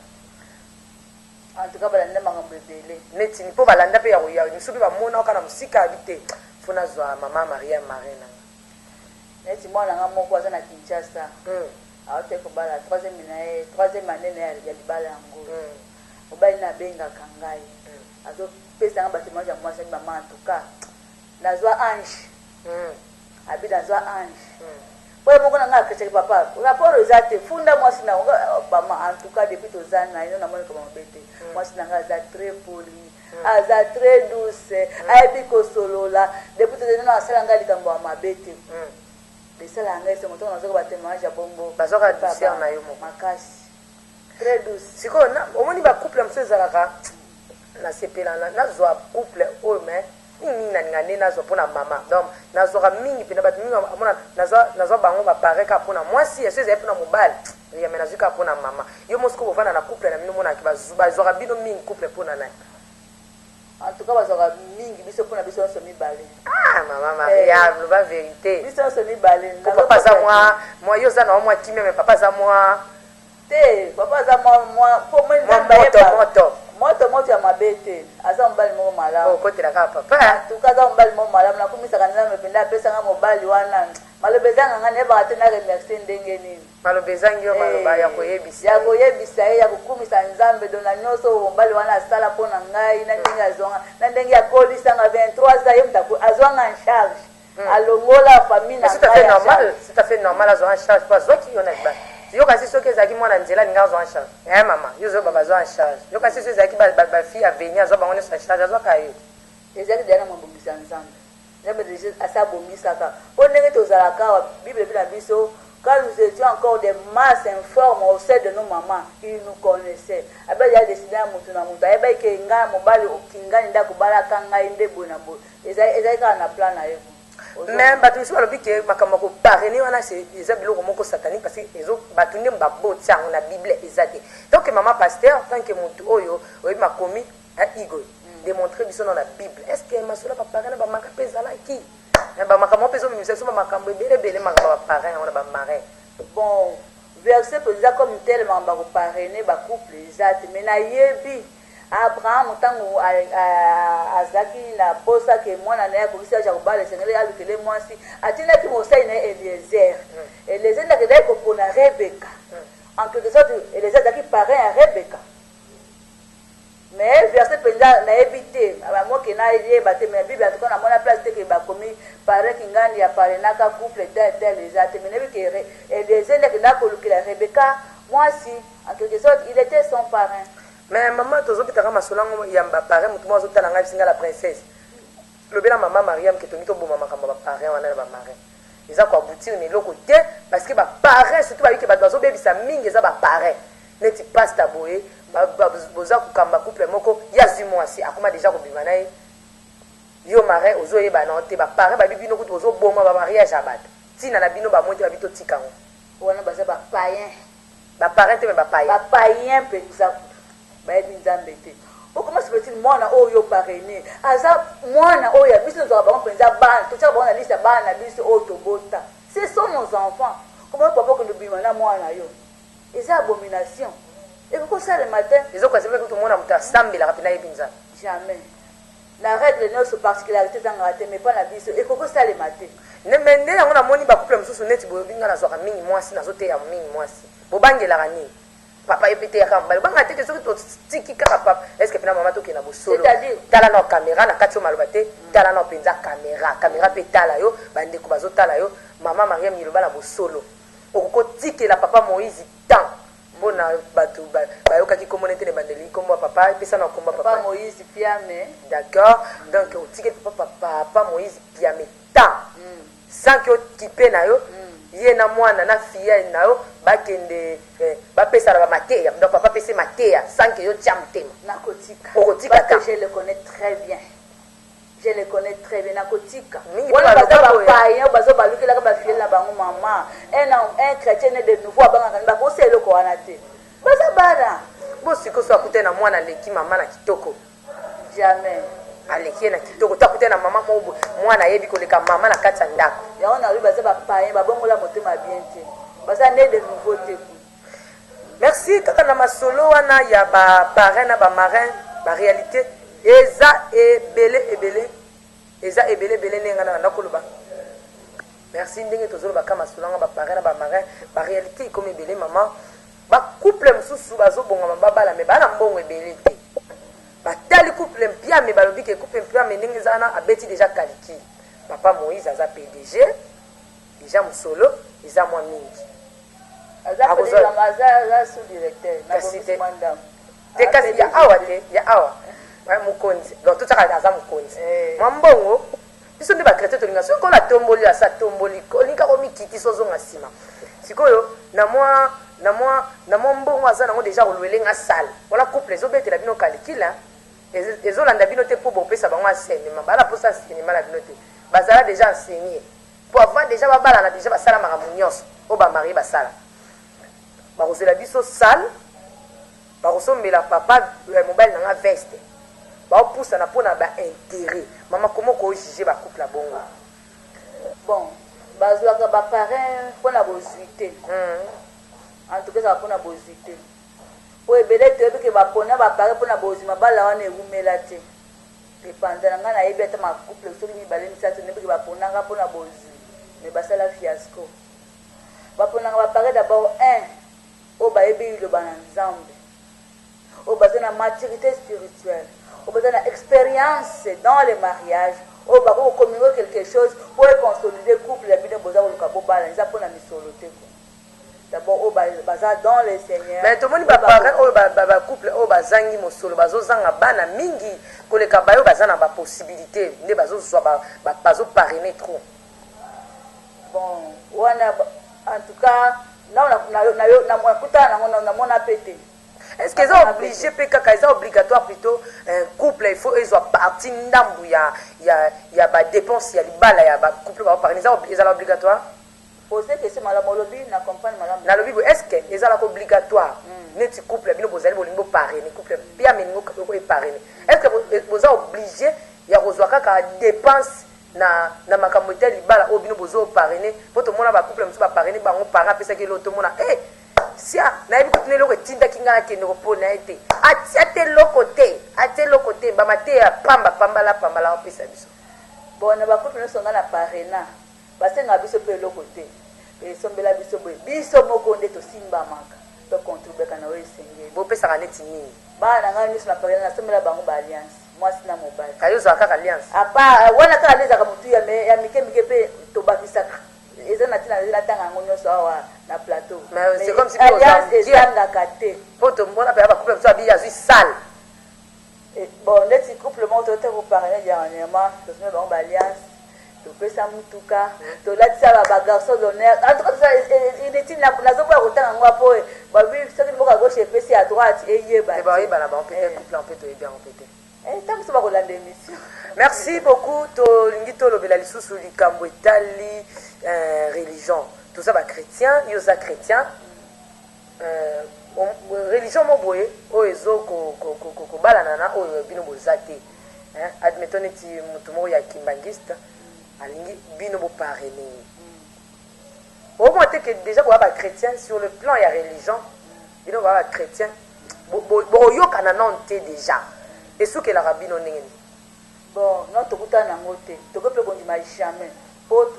en tout cas balanda makambo ebele neti mpo balanda mpe ya misusu mpe bamona oka na mosika abi te fo nazwa mama maria mare nanga neti mwana nga moko aza na Kinshasa aote kobala troisième année na ya libala yango mobali na abengaka ngai azopesa nga batemage ya mwasi mama en tout cas nazwa ange abi nazwa ange oyo moko na ngai akretaki papa rapport eza te funda mwasi na bama en tout cas depuis tozana na ino namoni koma mabe te mwasi na ngai aza très poli aza très douce ayebi kosolola depuis tozana asala ngai likambo ya mabe te esala ya ngai se motongo nazoka batemage ya bongo bazoka douceur na yo moko makasi très douce sikoyo omoni bacouple mosusu ezalaka nasepelana nazwa couple oyo mais mingi naninga nde nazwa mpona mama donc nazwaka mingi mpena bato mingi amona nazwa bango bapare kaka mpona mwasi eso ezali mpona mobali yame nazwi kaka mpona mama yo mosiko bovanda na couple na bino monaki bazwaka bino mingi couple mpona nani en tout cas bazwaka mingi biso mpona biso nyonso mibale mama maria loba vérité biso nyonso mibale papa aza mwa yo oza na wa mwa kimia me papa aza mwa te papa aza moto ya mabe te aza mobali moko malamu okotela kaka papa tuka aza mobali moko malamu nakumisaka nzambe mpenza apesanga mobali wana maloba ezanga nga nayebaka te na remercie ndenge nini maloba ezangi yo maloba ya koyebisa ye ya kokumisa nzambe dona nyonso mobali wana asala mpo na ngai na ndenge azwanga na ndenge akolisanga 23 ans ye moto azwanga en charge alongola famille na ngai c'est à fait normal azwa en charge po azwaki yo na libala yo kasi soki ezalaki mwana nzela alinga azwa en charge mama yo ozo baba azwa en charge yo kasi so ezalaki bafille aveni azwa bango nyonso en charge azwaka yo ezalaki deya na mabongisi ya nzambe nzambe deja asa abomisaka mpo ndenge tozalaka awa bible ebi na biso quand nous étions encore des masses informes au sein de nos mamans ils nous connaissaient abe ya décidé ya motu na motu ayebaki ke ngai mobali okingani nde akobalaka ngai nde boye na boye ezalaki kaka na plan na ye mais bato misusu balobi ke makambo ya koparene wana eza biloko moko satanique parce que bato nde baboti yango na bible eza te donc mama pasteur tant que motu oyo oyebi makomi ya igo démontre biso na bible est ce que masolo ya baparene bamaka mpe ezalaki bamakambo mpe ezomimisa biso bamakambo ebelebele makambo ya baparene yango na bamarin bon verset mpenza comme tel makambo ya koparene bacouple eza te mais nayebi abraham ntango azalaki na posa ke mwana na ye akokisi aja kobala esengeli alukele mwasi atindaki mosali na ye eliezer ndaki ezalaki kopona rebeka en quelque sorte eliezer azalaki parrain ya rebeka mais verset mpenza nayebi te moke nayeba te mais bible antuka namona place te ke bakomi parrain kingani ya parenaka couple tel eza te mais nayebi ke eliezer ndaki ndaki kolukela rebeka mwasi en quelque sorte il était son parrain. mais maman tozopitaka masolango ya bapare motu moko azotala ngai bisinga la princesse lobela mama mariam ke tongi toboma makambo bapare wana na bamarin eza koabutire na eloko te parce que bapare surtout bayike bato bazobebisa mingi eza bapare neti pasta boye boza kokamba couple moko ya zwi mwasi akoma deja kobima na ye yo marin ozoyeba na te bapare babi bino kutu ozoboma bamariage ya bato ntina na bino bamoi te babi totikango wana baza bapayen baparin te me bapayen mpenza bayebi nzambe te okomasi petile mwana oyo parene aza mwana oyo ya biso tozwaka bango mpenza bana totiaka bango na liste ya bana na biso oyo tobota ce sont nos enfants comment papa okende obima na mwana yo eza abomination ekokosalema te ezokwasipe kutu mwana moto asambelaka mpe nayebi nzambe jamais na règle nyonso particularité ezangaka te mais mpa na biso ekokosalema te me nde yango namoni bacouple mosusu neti boyobinga nazwaka mingi mwasi nazoteya mingi mwasi bobangelaka nini papa ye pete yaka mobali banga teke soki totiki kaka papa estce mpena mama tokenda bosolo tala na caméra na kati yo maloba te tala na mpenza caméra mpe tala yo bandeko bazotala yo mama mariam yiloba na bosolo okokotikela papa moïse temps mpona bato bayokaki komona ete na bandeli kombo ya papa epesa na kombo ya papa moïse piame d'accord donc otikeli papa moïse piame temps sans ke okipe na yo ye na mwana na fille na yo bakende bapesana bamateya donc papa pese mateya sans que yo tia motema nakotika je le connais très bien nakotika wana baza bapayen bazo balukelaka bafile na bango mama un chrétien ne de nouveau abangaka ni bakosa eloko wana te baza bana bosikoso akute na mwana aleki mama na kitoko jamais aleki ye na kitoko takute na mama mobo mwana ayebi koleka mama na kati ya ndako yango na lobi baza bapayen babongola motema bien te baza ne de nouveau te merci kaka na masolo wana ya baparrain na bamarin baréalité eza ebele ndenge na nakoloba merci ndenge tozoloba ka masolo anga baparrain na bamarin baréalité ekomi ebele mama bacouple mosusu bazobongama babala me bana mbongo ebele te batali couple mpiame balobi ke couple mpiame ndenge eza wana abeti déjà calcul papa Moïse aza PDG déjà mosolo eza mwa mingi te kasi ya awa te ya awa mokonzi donc totaka aza mokonzi mwa mbongo biso nde bakretien tolinga soki kola tomboli asa tomboli olinga komikiti sozonga nsima sikoyo na mwa mbongo aza nango deja kolwelenga sale wana couple ezobetela bino kalikila ezolanda bino te mpo bopesa bango asenema bala mposa asenema na bino te bazala deja enseigné po avant deja babalana deja basala makambo nyonso oyo bamarie basala bakozela biso sale bakosombela papa mobali nanga veste baopusana mpona baintérêt mama komo kojuge bacouple ya bongo bon bazwaka baparrain mpona bozwi te en tout cas ezaka mpona bozwi te po ebele toyebi ke bapona baparrain mpona bozwi mabala wana ewumela te epanza na ngai nayebi ata macouple soki mibale misato nayebi ke baponanga mpona bozwi me basala fiasco baponanga baparrain d'abord oyo bayebi liloba na nzambe oyo baza na maturité spirituelle oyo baza na expérience dans le mariage oyo bakoki communiquer quelque chose po econsolider couple ya bino boza koluka bobala eza mpona misolo te d'abord oyo baza dans le seigneur mais tomoni baparrain oyo bacouple oyo bazangi mosolo bazozanga bana mingi koleka bayo baza na bapossibilité nde bazozwa bazoparraine trop bon wana en tout cas nakutana nango namona pe te est-ce que eza obligé mpe kaka eza obligatoire plutôt couple il faut ezwa parti ndambu ya badépense ya libala ya bacouple baoparraine ezala obligatoire pose question malamu olobi na comprendre malamu nalobi boye est ce que ezalaka obligatoire neti couple bino bozali bolingi boparraine couple mpe ameningo eparraine est ce que boza obligé ya kozwa kaka dépense na makambo ete libala oyo bino boza oparraine mpo tomona bacouple mosusu baparraine bango parrain apesaki elo tomona sia nayebi kotuna eloko etindaki ngai nakende kopona ye te atia te eloko te mbama te ya pambala opesa biso bon na bacouple nyonso ngai na parraina basengaka biso mpe eloko te esombela biso boye biso moko nde tosimbamaka tocontribuyaka na oyo esengeli bopesaka neti nini bana na ngai nyonso na parraina nasombela bango baalliance mwasi na mobali kayozala kaka alliance apa wana kaka lezaka motu ya mike mpe tobakisaka eza na ntina natanga yango nyonso awa na plateau alliance ezangaka te mpo tomona mpe ya bacouple mosusu abi azwi sale bon neti couple moko tote koparraine dernièrement tosomela bango baalliance topesa mutuka tolatisa bagarçon d'honneur en tout cas inutile nazoboya kotanga yango apo babi soki moko ya gauche epesi ya droite eyebana bango pete couple mpe toyebi yango pete ntango so bakolanda émission merci beaucoup tolingi tolobela lisusu likambo etali religion toza bachrétien yo oza chrétien religion mo boye oyo ezokobalana na oyo bino boza te admettons neti moto moko ya kimbangiste alingi bino boparraine omoi te ke déjà boya bachrétien sur le plan ya religion bino boya bachrétien boyokana nano te déjà esukelaka bino ndenge nini bon non tokutana nango te tokoki mpe kondima jamais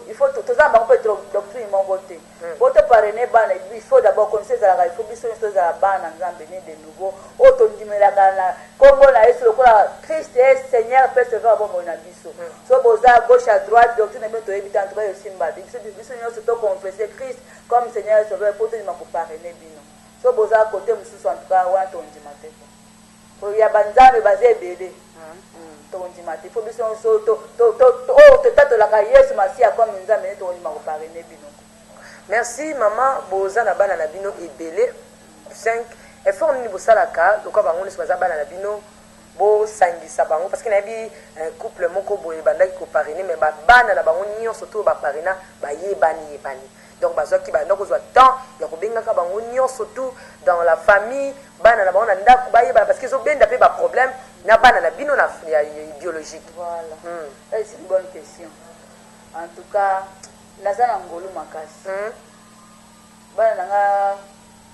il faut toza bango mpe doctrine moko te po toparraine bana il faut d'abord connaisse ezalaka il faut biso nyonso tozala bana nzambe ne de nouveau oyo tondimelaka na kombo na yesu lokola christ e seigneur mpe sauveur bomoi na biso so boza gauche à droite doctrine bino toyebi te antuka yosimba biso nyonso toconfesse christ comme seigneur et sauveur po tondima koparraine bino so boza kote mosusu antuka wana tondima te ya banzambe baza ebele tokondima te fo biso nyonso oyo totatolaka yesu masiya comme nzambe ne tokondima koparraine bino merci mama boza na bana na bino ebele 5 effort nini bosalaka lokola bango nyonso baza bana na bino bosangisa bango parce que nayebi couple moko boye bandaki koparraine mais bana na bango nyonso to baparraina bayebani donc bazwaki banda kozwa temps ya kobengaka bango nyonso tout dans la famille bana na bango na ndako bayebana parce que ezobenda mpe baproblème na bana na bino na biologique voilà c'est une bonne question en tout cas naza na ngolu makasi bana nanga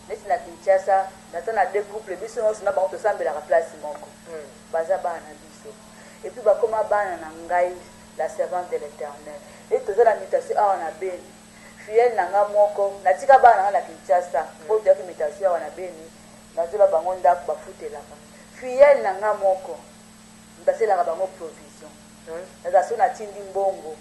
neti na Kinshasa nata na deux couples biso nyonso na bango tosambelaka place moko baza bana na biso et puis bakoma bana na ngai la servante de l'Éternel et toza na mutation awa na Beni fiel na nga moko natika bana na nga na Kinshasa po toyaki mutation awa na Beni nazola bango ndako bafutelaka fiel na nga moko ndaselaka bango provision nazaso natindi mbongo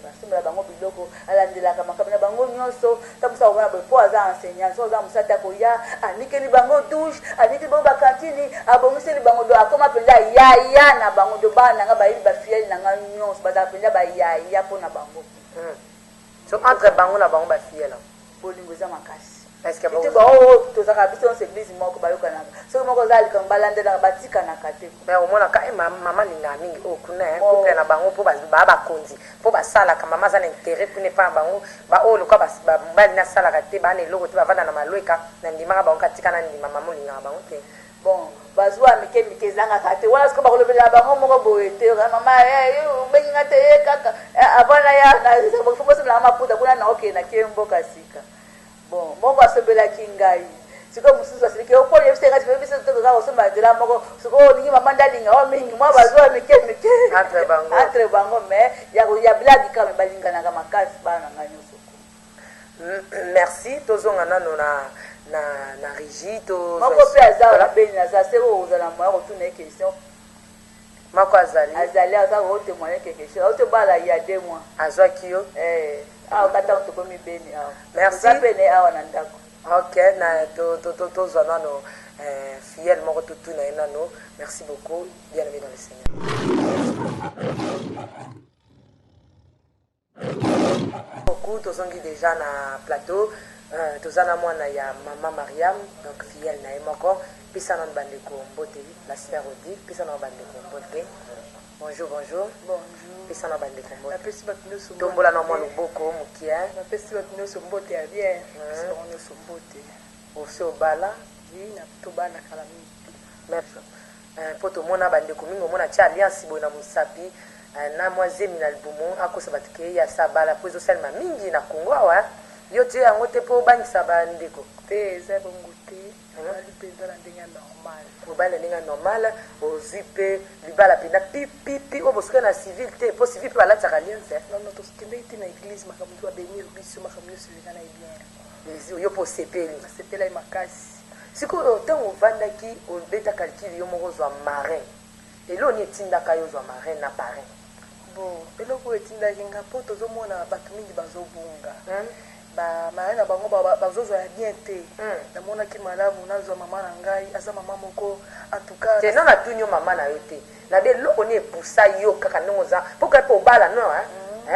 basomela bango biloko alandelaka makambo na bango nyonso tabusa komona boye po aza enseignant so aza mosata koya anikeli bango douche anikeli bango bakantini abongiseli bango do akoma mpenza yaya na bango do bana nanga bayebi bafiele na nga nyonso bazala mpenza bayaya mpo na bango so entre bango na bango bafiele bolingo eza makasi Est-ce que bango tozaka biso nyonso eglise moko bayokanaka soki moko oza likambo balandelaka batikanaka te mais omonaka mama lingaka mingi oyo kuna couple na bango mpo baa bakonzi mpo basalaka mama aza na intérêt kuna epa na bango baoyo lokwa mobali nasalaka te baa na eloko te bavanda na malweka na ndimaka bango katika na ndima mama olingaka bango te bon bazwa mike ezangaka te wana soki bakolobela bango moko boye te mama obenginga te ye kaka avana yafokosomelaka maputa kuna naokende nake mboka sika bon moko asobelaki ngai sikoyo mosusu asiliki oponi yebisenga ti biso tokoka kosomba nzela moko sikoyo olingi mama ndalinga o mingi mwa bazwa mike entre bango mais ya biladi kame balinganaka makasi bana na ngai nyonso merci tozonga nano na régie moko mpe aza na Beni aza se oyo ozala moya kotuna ye question moko azali aza kotémoigner quelque chose aotobala ya 2 mois azwaki yo awa kata tokomi Beni awa merci pene awa na ndako ok na tozwa nano fiel moko totuna ye nano merci beaucoup bien aimé dans le Seigneur beaucoup tozongi déjà na plateau toza na mwana ya mama Mariam donc fiel na ye moko pesa na bandeko mbote la sœur Odi pesa na bandeko mbote bonjour pesa na bandeko mbote napesi bato nyonso tombola na mwa loboko mokie napesi bato nyonso mbote ya bien napesi bango nyonso mbote osi obala na tobala kala mingi merci mpo tomona bandeko mingi omona tia alliance boye na mosapi na mwa zemi na libumu akosa bato ke ya sabala mpo ezosalema mingi na kongo awa yo tie yango te mpo obangisa bandeko te eza bongo te mobali mpe eza na ndenge ya normal mobali na ndenge ya normal ozwi mpe libala mpena pipipi oyo bosoki na civil te mpo civil mpe balatisaka alliance nono tokendeki te na église makambo to babenir biso makambo nyonso elenga na bien yo mpo osepeli nasepelai makasi sikoyo ntango ovandaki obeta calcule yo moko ozwa marin elo oni etindaka yo ozwa marin na parin bon eloko oyo etindaki nga mpo tozomona bato mingi bazobunga bamarin na bango bazozwa ya bien te namonaki malamu nazwa mama na ngai aza mama moko antuka te no natuni yo mama na yo te nabe eloko oni epusa yo kaka ndenge oza mpo kaka mpe obala no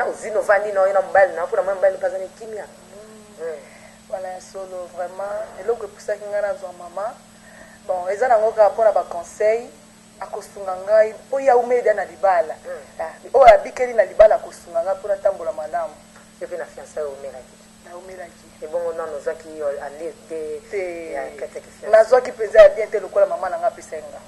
ozwi novandi na yo na mobali na yo mpona mwa mobali mpe aza na ekimia wana ya solo vraiment eloko epusaki ngai nazwa mama bon eza nango kaka mpona baconseil akosunga ngai mpo ya umeda na libala oyo abikeli na libala akosunga ngai mpona tambola malamu yo mpe na fiança yo omelaki naumelaki ebongo nano ozwaki alie te nazwaki mpenza ya bien te lokola mama na ngai apesai nga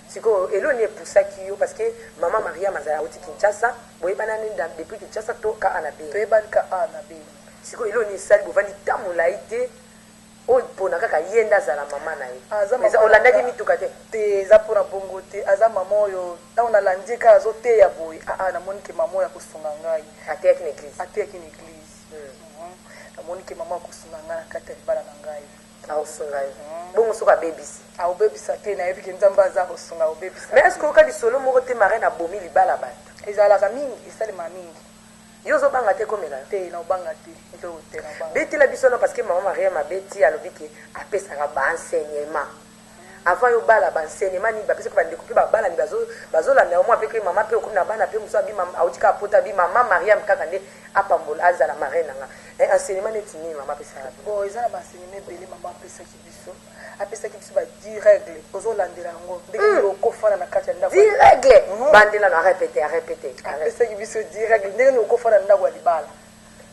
sikoyo eloni epusaki yo parce que mama Mariam azala auti Kinshasa boyebanani depuis Kinshasa to ka ana Beni toyebani ka a na Beni sikoyo eloni esali bovandi ta molai te oyo mpona kaka ye nde azala mama na ye olandaki mituka te eza mpona bongo te aza mama oyo ntango nalandi kaka azoteya boye namonike mama oyo akosunga ngai ateyaki na église namonike mama akosunga ngai na kati ya libala na ngai akosunga ye bongo soki abebisi aobebisa te nayebi ke nzambe aza kosunga aobebisa mais est ce que oyoka lisolo moko te marin abomi libala bato ezalaka mingi esalema mingi yo ozobanga te komela te naobanga te eloko te naobanga betela biso no parce que mama Mariam abeti alobi ke apesaka baenseignement avant yo bala baenseignement nini bapesaki bandeko mpe babalani bazolanda yo mwa mpe ke mama mpe okomi na bana mpe mosu abi auti kaka pota abi mama Mariam kaka nde apambola azala marin nanga enseignement neti nini mama apesaka bon eza na baenseignement ebele mama apesaki biso badi règle ozolandela yango ndenge okofana na kati ya ndako di règle bandelano arépété apesaki biso di règle ndenge okofana na ndako ya libala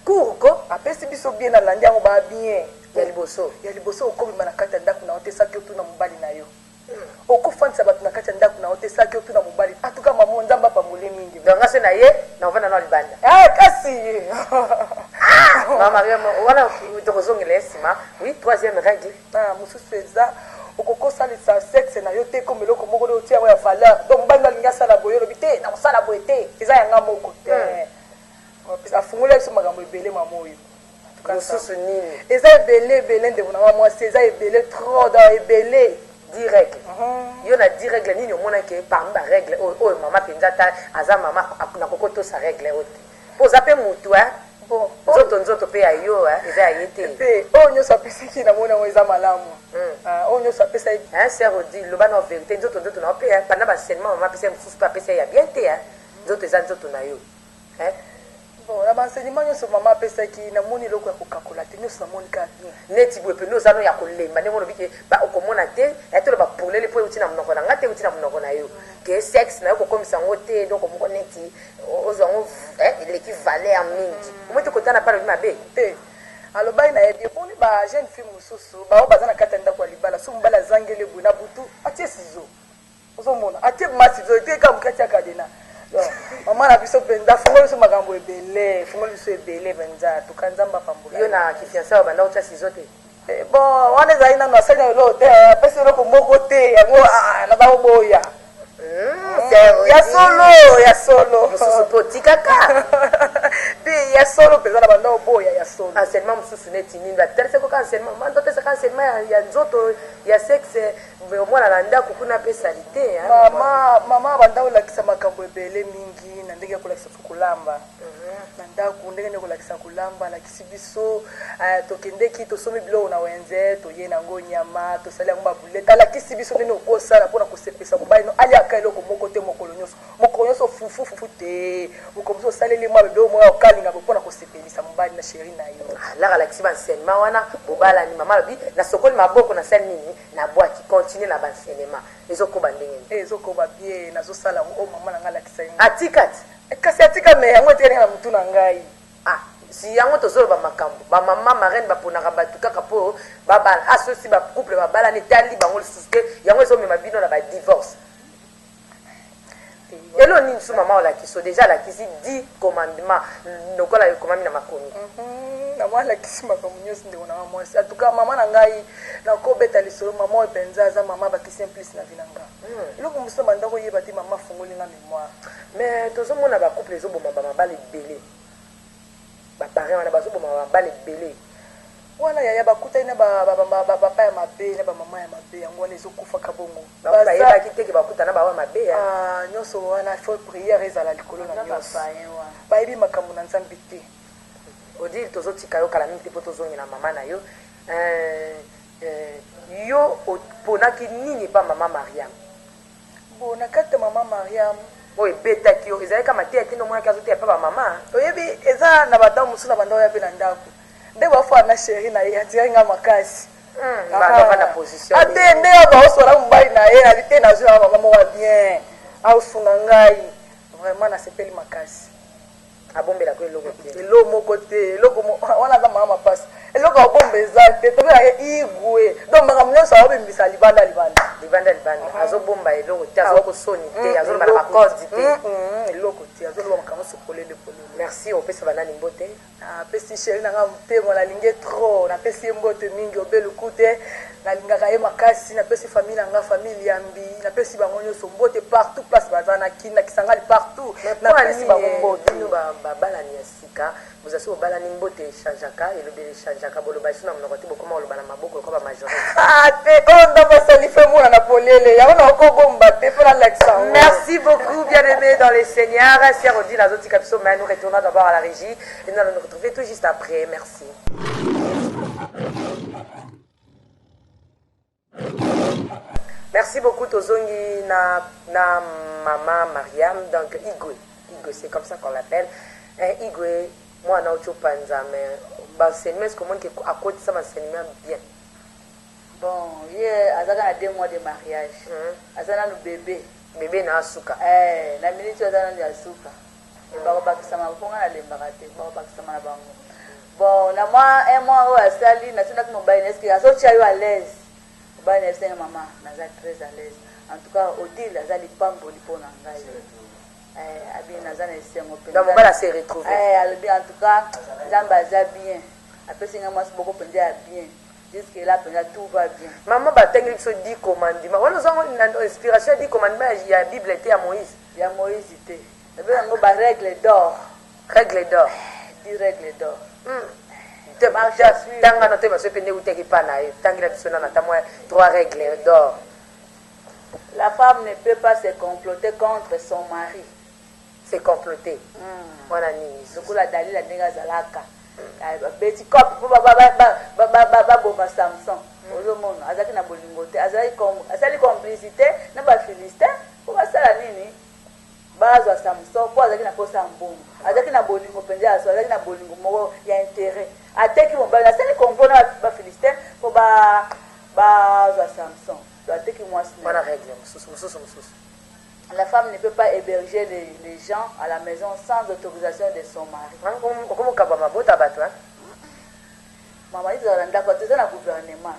kurko apesi biso bien nalandi yango baa bien ya liboso okobima na kati ya ndako na yo te saki otuna mobali na yo okofandisa bato na kati ya ndako na otesaki otuna mobali atuka mama nzambe apambole mingi donc ngase na ye na ovanda na libanda kasi mama Mariam wana tokozongela esima oui troisième règle mosusu eza okokosalisa sexe na yo te comme eloko moko nde otia yango ya valeur donc mobali alingi asala boye olobi te na kosala boye te eza yanga moko te afungoli biso makambo ebele mama oyo mosusu nini eza ebele ndeko na mwa mwasi eza ebele trop dans ebele 10 règles yo na 10 règles nini omonaki parmi barègle oyo mama mpenza ata aza mama nakoko tosa règle oyo te mpo oza mpe motu nzoto mpe ya yo eza ya ye te mpe oyo nyonso apesaki namoni yango eza malamu oyo nyonso apesaki ser odi loba na vérité nzoto na yo mpe pendant baenseignement mama apesa ye mosusu mpe apesa ye ya bien te nzoto eza nzoto na yo bon na baenseignement nyonso mama apesaki namoni eloko ya kokakola te nyonso namoni kaka bien neti boye pene oza no ya kolemba ndenge olobi ke okomona te yatolo bapolele mpo euti na monoko na nga te euti na monoko na yo ke sexe na yo kokomisa yango te donc moko neti ozwa yango eleki valeur mingi omoi te kotana mpa lobi mabe te alobaki na yebi eponi bajeune fille mosusu bao baza na kati ya ndako ya libala so mobali azangeli boye na butu atie sizo ozomona atie masizo eteka moki atiaka dena mama na biso mpenza fungoli biso makambo ebele fungoli biso ebele mpenza tuka nzambe apambola yo na kifiansa oyo banda otya sizo te bon wana ezali nano asali na eloko te apesi eloko moko te yango naza koboya ya solo mosusu mpe otikaka mpe ya solo mpenza na banda oboya ya solo enseignement mosusu neti nini batalisa koka enseignement manda otesaka enseignement ya nzoto ya sexe omwana na ndako kuna apesali te mama banda kolakisa makambo ebele mingi na ndenge ya kolakisa kolamba na ndako ndenge nde kolakisa kolamba alakisi biso tokendeki tosomi biloko na wenze toye nango nyama tosali yango babulete alakisi biso ndenge okosala mpona kosepesa mobali no aliaka eloko moko te mokolo nyonso fufu te mokolo mosusu osaleli mwa bebe oyo moya okalinga mpona kosepelisa mobali na sheri na yo alaka alakisi baenseignement wana bobalani mama alobi nasokoli maboko nasali nini nabwaki continue na baenseignement ezokoba ndenge ezokoba bien nazosala yango oyo mama na ngai alakisa yango atikati kasi atika me yango etikali na mutu na ngai si yango tozoloba makambo bamama marraine baponaka bato kaka mpo babala asosi bacouple babalani etali bango lisusu te yango ezomema bino na badivorce elo nini so mama olakiso deja alakisi 10 commandement lokola ekomami na makomi namwa alakisi makambo nyonso ndeko na mwasi atuka mama na ngai nakobeta lisolo mama oyo mpenza aza mama bakisi implice na vi na nga eloko mosusu banda koyeba te mama afungoli nga mémoire mais tozomona bacouple ezoboma bamabala ebele baparent wana bazoboma bamabala ebele wana yaya bakutani na bapapa ya mabe na bamama ya mabe yango wana ezokufaka bongo bayebaki teke bakutana bawa mabe nyonso wana fo priere ezala likolo na nyonso bayebi makambo na nzambe te odile tozotika yo kala mingi te mpo tozongela mama na yo yo oponaki nini epa mama Mariam bo na kati ya mama Mariam oyo ebetaki yo ezalaki mateya te nomonaki azoteya mpa bamama oyebi eza na badao mosusu na banda oya mpe na ndako nde bafwa na sheri na ye atiraki nga makasi ate nde baosola mobali na ye ali te nazwi na mama moko bien aosunga ngai vraiment nasepeli makasi abombelako eloko te eloko moko te eloko wana aza mama mapasi eloko abomba eza te tobelaka igwe donc makambo nyonso aobembisa libanda azobomba eloko te azokosoni te azoloba na bakodi te eloko te azoloba makambo nyonso polele merci opesa banani mbote apesi sheri nanga motema nalingi trop napesi ye mbote mingi obeluku te nalingaka ye makasi napesi famille nanga famille yambi napesi bango nyonso mbote partout place baza na kina kisangani partout napesi bango mbote babalani ya sika bozasi bobalani mbote echangeaka elobeli echangeaka boloba esu na monoko te bokoma oloba na maboko lokoba majorité te oyo nda basali fe mona na polele yango nakokobomba te mpo nalakisa yango merci beaucoup bien aimé dans les seigneurs sœur Odile azotika biso mais nous retournons d'abord à la régie et nous allons nous retrouver tout juste après merci merci beaucoup tozongi na mama Mariam donc Igwe c'est comme ça qu'on l'appelle Igwe mwana ochopanza mais baenseignement est-ce que monde à côté ça enseignement bien bon ye azaka na 2 mois de mariage azana no bébé na asuka na minute azana ya asuka bakobakisa maponga na lembaka te bakobakisa na bango bon na moi un mois oyo asali nationaki mobali est-ce que azotia yo à l'aise bana esenga mama naza très à l'aise en tout cas odile aza lipamboli mpona ngai abi naza na esengo donc mobala se retrouver alobi en tout cas nzambe aza bien apesi ngai mwasi moko mpenza ya bien jusque là mpenza tout va bien maman batengeli biso 10 commandement wana ozango na inspiration ya 10 commandement ya bible te ya moïse te epe yango barègle d'or règle d'or 10 règle d'or tanga no te baso pende uteki pa na ye tangela biso nana ta mwa 3 règles d'or. La femme ne peut pas se comploter contre son mari. Se comploter wana nini lokola dalila ndenge azalaka beti cop po baboma Samson ozomona azalaki na bolingo te azali complicité na bafilistin po basala nini bazwa Samson po azalaki na posa mbongo azalaki na bolingo mpenza aso azalaki na bolingo moko ya intérêt ateki mobali asali complot na bafilistin po bazwa Samson ateki mwasi wana règle mususu. La femme ne peut pas héberger les gens à la maison sans autorisation de son mari. Comment kabama bota bato hein? Maman dit dans d'accord c'est un gouvernement.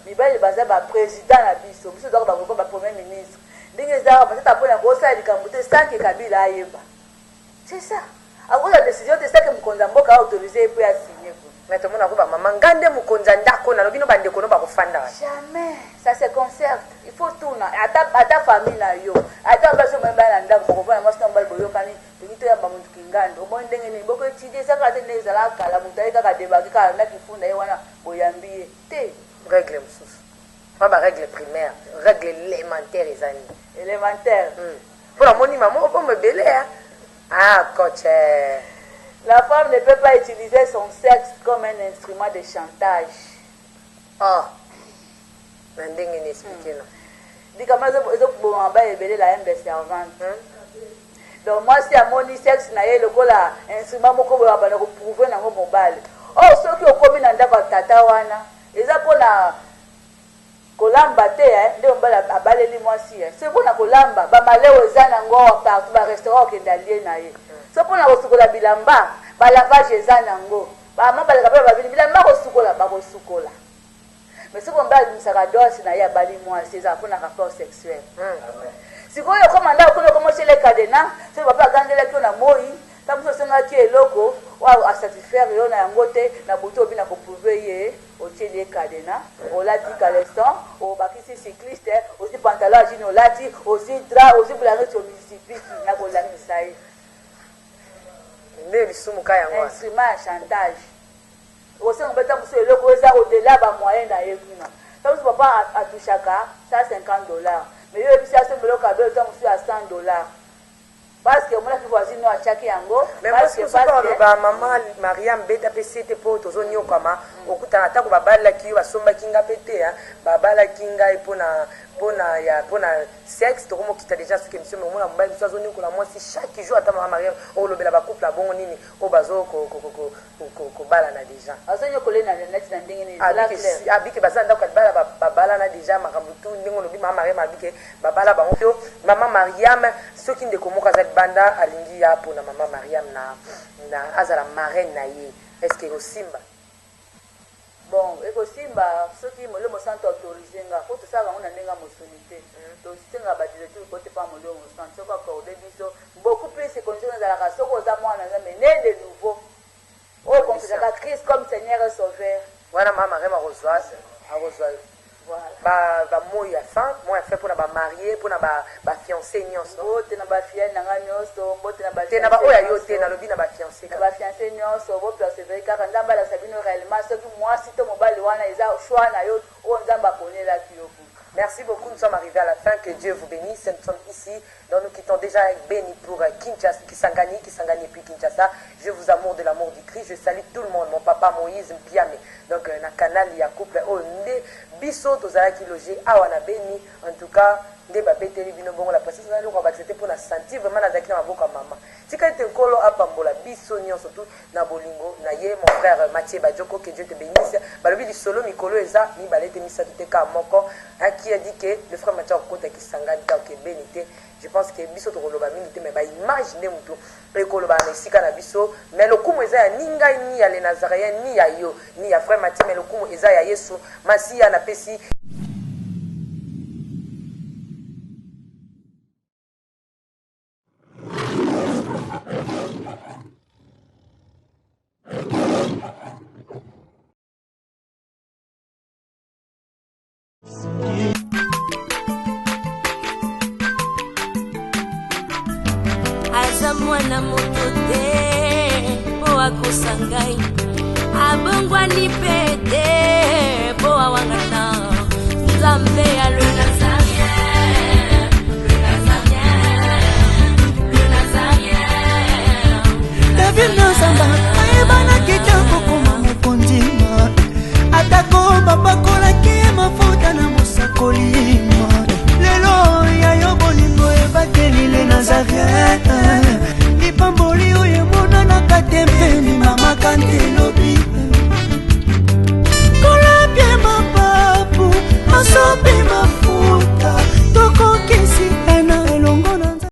Mibali baza ba président na biso, biso doka ba premier ministre. Ndenge za ba tata pona ko sa likambuté sans que Kabila ayeba. C'est ça. A cause la décision de ça que Mukonza Mboka a autorisé pour signer. Mais tout le monde a dit maman ngande Mukonza ndako na lobino bande ko no ba ko fanda. Jamais. Ça se concerte. Il faut tout na ata famille na yo. Ata baso mbala na ndako ko vana masta mbala boyo kani ngito ya bamuntu kingando. Omo ndenge ni boko chide saka te neza la kala mutai kaka debaki kala na kifunda ye wana boyambie. Te Règle mususu. Pas ba règle primaire, règle élémentaire ezani. Élémentaire. Pour la moni maman on me belé hein. Ah coach. La femme ne peut pas utiliser son sexe comme un instrument de chantage. Oh. Ndenge ni expliquer non. Dit comment ça bon en bas ebele la de servante. Donc moi si à mon sexe na ye lokola instrument moko ba ba ko prouver na mobile. Oh soki okomi na ndako tata wana eza pona kolamba te nde mbala abaleli mwasi c'est pona kolamba ba maleo eza na ngo partout ba restaurant kendalie na ye. C'est pona kosukola bilamba ba lavage eza na ngo. Ba mabala ka ba bilamba kosukola ba kosukola. Mais ce qu'on parle d'une saradosse na ya bali mwasi eza pona rapport sexuel. Si vous avez commandé à commencer les cadenas, c'est papa gandela qui on a moi, tant que ça qui est loco, ou à satisfaire on a un côté, na boto bien à prouver au tiers les cadenas, au lati caleston, au bakisi cycliste, aussi pantalon à gino lati, aussi drap, aussi blanc sur municipal, na ko la misai. Nde bisumu kaya ngwa. Instrument à chantage. Aussi on peut tambuser loco ça au-delà ba moyen na yekuna. Tant que papa a touchaka, ça $50. Mais yo ebisi asembelo kabe to musu à $100 parce que mona ki voisine no achaki yango mais parce que ba maman Mariam beta pesete po tozonyo kama okutana ta ko babala ki yo basomba kinga pete hein babala kinga pona sexe to komo kita déjà ce que monsieur mona mbali biso azonyo ko la moi si chaque jour ata maman Mariam o lobela ba couple bongo nini o bazo ko bala na déjà azonyo ko lena net na ndenge ni la clair abike bazanda ko bala babala na déjà makambutu ndenge lobi maman Mariam abike babala bango to maman Mariam soki ndeko moka za banda alingi ya pona maman Mariam na azala marraine na ye est-ce que Simba bon eko Simba soki molo mo santo autorisé nga ko to sala ngona ndenga mosolité to singa ba directeur ko te pa molo mo santo ko ko de biso beaucoup plus ces conditions dans la race ko za mwana za mener de nouveau oh comme c'est la Christ comme Seigneur et Sauveur wana maman Mariam a reçoit voilà ba moya fin moi fait pour ba marié pour ba fiancé nyonso bote na ba fiancé na nyonso bote na ba te na ba oya yo te na lobi na ba fiancé na ba fiancé nyonso bo persévérer kaka nzamba la sabino réellement ce que moi si to mobali wana eza choix na yo o nzamba konela kiyoku. Merci beaucoup, nous sommes arrivés à la fin, que Dieu vous bénisse. Nous sommes ici, donc nous quittons déjà avec béni pour Kinshasa, Kisangani et puis Kinshasa. Je vous amour de l'amour du Christ. Je salue tout le monde, mon papa Moïse Mpiame. Donc, dans le canal, il y a couple, oh, biso, tozala qui logé, awana béni. En tout cas, nde babete libino bongo la princesse na loko accepter pour na sentir vraiment na zakina maboka mama. Tika te nkolo apambola biso nyon surtout na bolingo na ye mon frère Mathieu Bajoko, que Dieu te bénisse. Balobi di solo mikolo eza mi balete misa te ka moko qui a dit que le frère Mathieu Okota qui sangani ka ke bénité. Je pense que biso to koloba minute mais ba imaginer mutu e koloba na sika na biso mais le kumu eza ya ninga ni ya les Nazaréens ni ya yo ni ya frère Mathieu mais le kumu eza ya Yesu masi ya na pesi aza mwana moto te po akosa ngai abongwani pe te po awangana nzambe ya le nazarien David Nzamba ayebana kitoko koma mokondima atako bapakolaki mafuta na mosakoli